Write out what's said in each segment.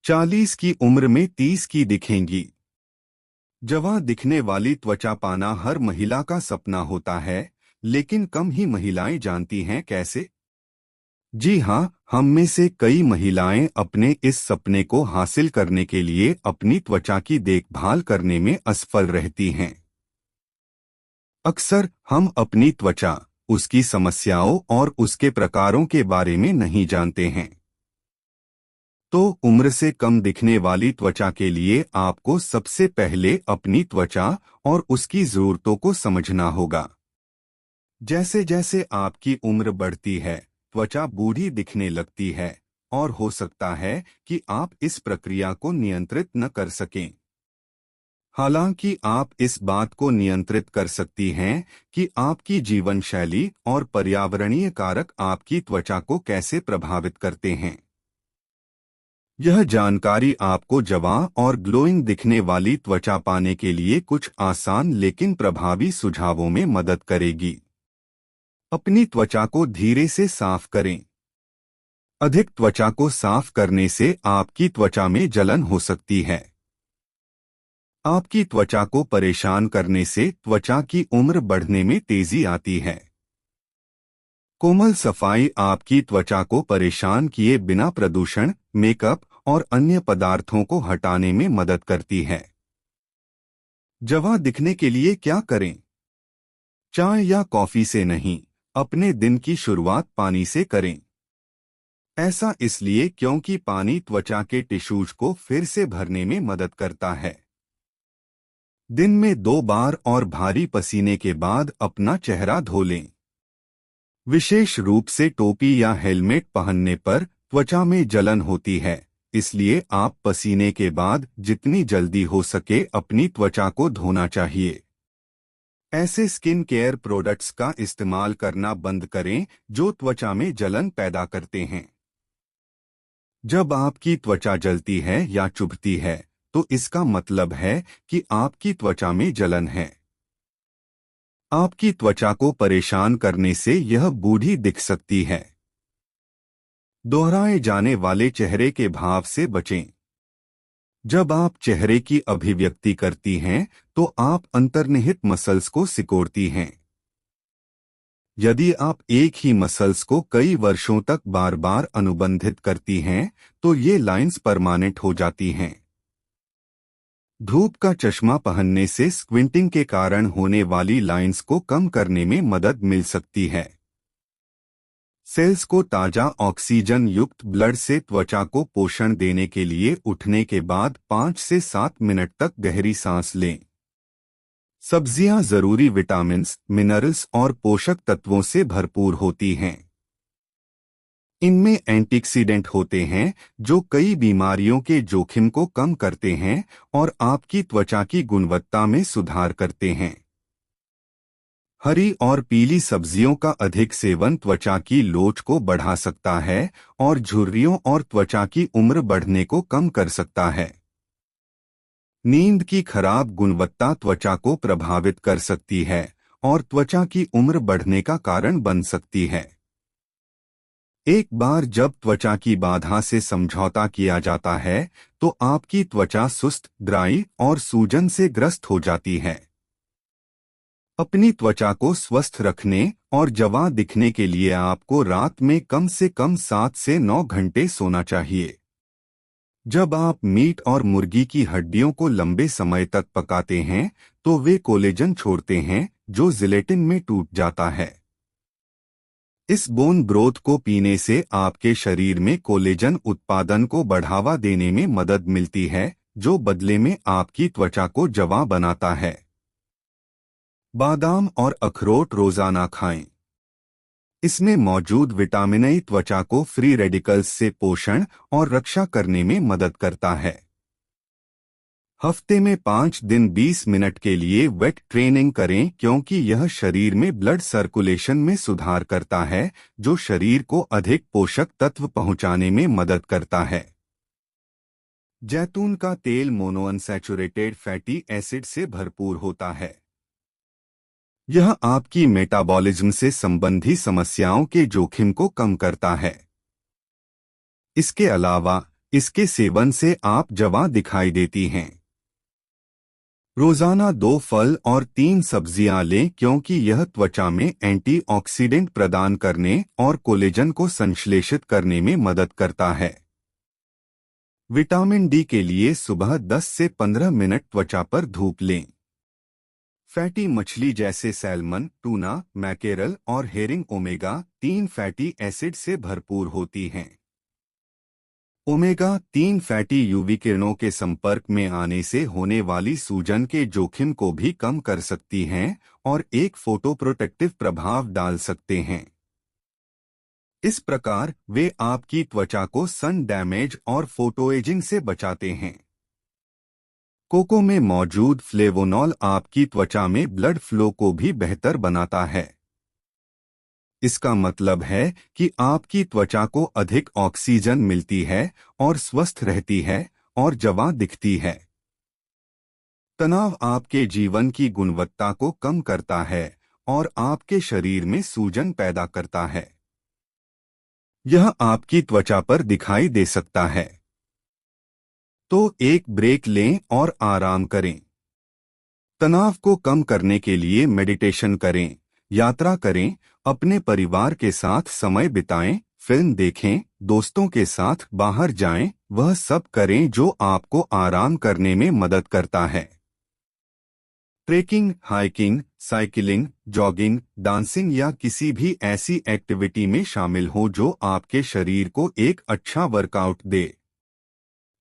40 की उम्र में 30 की दिखेंगी। जवां दिखने वाली त्वचा पाना हर महिला का सपना होता है, लेकिन कम ही महिलाएं जानती हैं कैसे। जी हाँ, हम में से कई महिलाएं अपने इस सपने को हासिल करने के लिए अपनी त्वचा की देखभाल करने में असफल रहती हैं। अक्सर हम अपनी त्वचा, उसकी समस्याओं और उसके प्रकारों के बारे में नहीं जानते हैं। तो उम्र से कम दिखने वाली त्वचा के लिए आपको सबसे पहले अपनी त्वचा और उसकी जरूरतों को समझना होगा। जैसे जैसे आपकी उम्र बढ़ती है, त्वचा बूढ़ी दिखने लगती है, और हो सकता है कि आप इस प्रक्रिया को नियंत्रित न कर सकें। हालांकि आप इस बात को नियंत्रित कर सकती हैं कि आपकी जीवन शैली और पर्यावरणीय कारक आपकी त्वचा को कैसे प्रभावित करते हैं। यह जानकारी आपको जवां और ग्लोइंग दिखने वाली त्वचा पाने के लिए कुछ आसान लेकिन प्रभावी सुझावों में मदद करेगी। अपनी त्वचा को धीरे से साफ करें। अधिक त्वचा को साफ करने से आपकी त्वचा में जलन हो सकती है। आपकी त्वचा को परेशान करने से त्वचा की उम्र बढ़ने में तेजी आती है। कोमल सफाई आपकी त्वचा को परेशान किए बिना प्रदूषण, मेकअप और अन्य पदार्थों को हटाने में मदद करती है। जवां दिखने के लिए क्या करें? चाय या कॉफी से नहीं, अपने दिन की शुरुआत पानी से करें। ऐसा इसलिए क्योंकि पानी त्वचा के टिश्यूज को फिर से भरने में मदद करता है। दिन में 2 बार और भारी पसीने के बाद अपना चेहरा धो लें। विशेष रूप से टोपी या हेलमेट पहनने पर त्वचा में जलन होती है, इसलिए आप पसीने के बाद जितनी जल्दी हो सके अपनी त्वचा को धोना चाहिए। ऐसे स्किन केयर प्रोडक्ट्स का इस्तेमाल करना बंद करें जो त्वचा में जलन पैदा करते हैं। जब आपकी त्वचा जलती है या चुभती है, तो इसका मतलब है कि आपकी त्वचा में जलन है। आपकी त्वचा को परेशान करने से यह बूढ़ी दिख सकती है। दोहराए जाने वाले चेहरे के भाव से बचें। जब आप चेहरे की अभिव्यक्ति करती हैं, तो आप अंतर्निहित मसल्स को सिकोड़ती हैं। यदि आप एक ही मसल्स को कई वर्षों तक बार बार अनुबंधित करती हैं, तो ये लाइंस परमानेंट हो जाती हैं। धूप का चश्मा पहनने से स्क्विंटिंग के कारण होने वाली लाइंस को कम करने में मदद मिल सकती है। सेल्स को ताजा ऑक्सीजन युक्त ब्लड से त्वचा को पोषण देने के लिए उठने के बाद 5 से 7 मिनट तक गहरी सांस लें। सब्जियां जरूरी विटामिन्स, मिनरल्स और पोषक तत्वों से भरपूर होती हैं। इनमें एंटीऑक्सीडेंट होते हैं जो कई बीमारियों के जोखिम को कम करते हैं और आपकी त्वचा की गुणवत्ता में सुधार करते हैं। हरी और पीली सब्जियों का अधिक सेवन त्वचा की लोच को बढ़ा सकता है और झुर्रियों और त्वचा की उम्र बढ़ने को कम कर सकता है। नींद की खराब गुणवत्ता त्वचा को प्रभावित कर सकती है और त्वचा की उम्र बढ़ने का कारण बन सकती है। एक बार जब त्वचा की बाधा से समझौता किया जाता है, तो आपकी त्वचा सुस्त, ड्राई और सूजन से ग्रस्त हो जाती है। अपनी त्वचा को स्वस्थ रखने और जवां दिखने के लिए आपको रात में कम से कम 7 से 9 घंटे सोना चाहिए। जब आप मीट और मुर्गी की हड्डियों को लंबे समय तक पकाते हैं, तो वे कोलेजन छोड़ते हैं जो जिलेटिन में टूट जाता है। इस बोन ब्रोथ को पीने से आपके शरीर में कोलेजन उत्पादन को बढ़ावा देने में मदद मिलती है, जो बदले में आपकी त्वचा को जवां बनाता है। बादाम और अखरोट रोजाना खाएं। इसमें मौजूद विटामिन ए त्वचा को फ्री रेडिकल्स से पोषण और रक्षा करने में मदद करता है। हफ्ते में 5 दिन 20 मिनट के लिए वेट ट्रेनिंग करें क्योंकि यह शरीर में ब्लड सर्कुलेशन में सुधार करता है, जो शरीर को अधिक पोषक तत्व पहुंचाने में मदद करता है। जैतून का तेल मोनोअनसैचुरेटेड फैटी एसिड से भरपूर होता है। यह आपकी मेटाबॉलिज्म से संबंधी समस्याओं के जोखिम को कम करता है। इसके अलावा इसके सेवन से आप जवां दिखाई देती हैं। रोजाना 2 फल और 3 सब्जियां लें क्योंकि यह त्वचा में एंटीऑक्सीडेंट प्रदान करने और कोलेजन को संश्लेषित करने में मदद करता है। विटामिन डी के लिए सुबह 10 से 15 मिनट त्वचा पर धूप लें। फैटी मछली जैसे सैल्मन, टूना, मैकेरल और हेरिंग ओमेगा-3 फैटी एसिड से भरपूर होती हैं। ओमेगा-3 फैटी यूवी किरणों के संपर्क में आने से होने वाली सूजन के जोखिम को भी कम कर सकती हैं और एक फोटोप्रोटेक्टिव प्रभाव डाल सकते हैं। इस प्रकार वे आपकी त्वचा को सन डैमेज और फोटोएजिंग से बचाते हैं। कोको में मौजूद फ्लेवोनॉल आपकी त्वचा में ब्लड फ्लो को भी बेहतर बनाता है। इसका मतलब है कि आपकी त्वचा को अधिक ऑक्सीजन मिलती है और स्वस्थ रहती है और जवां दिखती है। तनाव आपके जीवन की गुणवत्ता को कम करता है और आपके शरीर में सूजन पैदा करता है। यह आपकी त्वचा पर दिखाई दे सकता है। तो एक ब्रेक लें और आराम करें। तनाव को कम करने के लिए मेडिटेशन करें, यात्रा करें, अपने परिवार के साथ समय बिताएं, फिल्म देखें, दोस्तों के साथ बाहर जाएं, वह सब करें जो आपको आराम करने में मदद करता है। Trekking, hiking, cycling, jogging, dancing या किसी भी ऐसी एक्टिविटी में शामिल हो जो आपके शरीर को एक अच्छा वर्कआउट दे।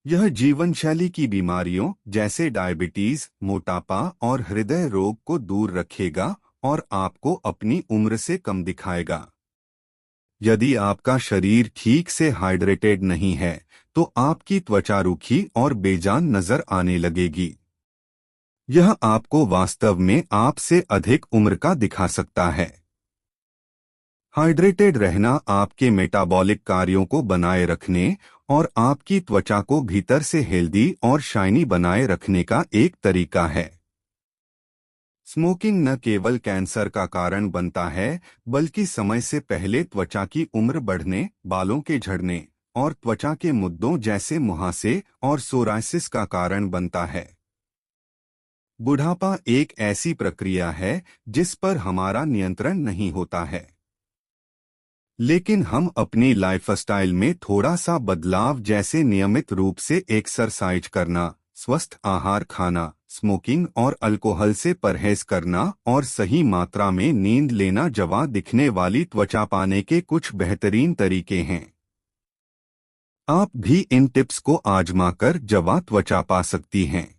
यह जीवन शैली की बीमारियों जैसे डायबिटीज, मोटापा और हृदय रोग को दूर रखेगा और आपको अपनी उम्र से कम दिखाएगा। यदि आपका शरीर ठीक से हाइड्रेटेड नहीं है तो आपकी त्वचा रूखी और बेजान नजर आने लगेगी। यह आपको वास्तव में आपसे अधिक उम्र का दिखा सकता है। हाइड्रेटेड रहना आपके मेटाबॉलिक कार्यों को बनाए रखने और आपकी त्वचा को भीतर से हेल्दी और शाइनी बनाए रखने का एक तरीका है। स्मोकिंग न केवल कैंसर का कारण बनता है बल्कि समय से पहले त्वचा की उम्र बढ़ने, बालों के झड़ने और त्वचा के मुद्दों जैसे मुहासे और सोरायसिस का कारण बनता है। बुढ़ापा एक ऐसी प्रक्रिया है जिस पर हमारा नियंत्रण नहीं होता है, लेकिन हम अपनी लाइफस्टाइल में थोड़ा सा बदलाव जैसे नियमित रूप से एक्सरसाइज करना, स्वस्थ आहार खाना, स्मोकिंग और अल्कोहल से परहेज करना और सही मात्रा में नींद लेना जवां दिखने वाली त्वचा पाने के कुछ बेहतरीन तरीके हैं। आप भी इन टिप्स को आजमाकर जवां त्वचा पा सकती हैं।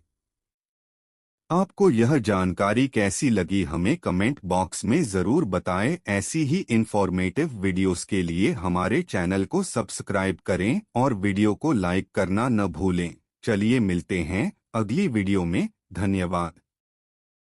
आपको यह जानकारी कैसी लगी हमें कमेंट बॉक्स में ज़रूर बताएं। ऐसी ही इंफॉर्मेटिव वीडियोस के लिए हमारे चैनल को सब्सक्राइब करें और वीडियो को लाइक करना न भूलें। चलिए मिलते हैं अगली वीडियो में। धन्यवाद।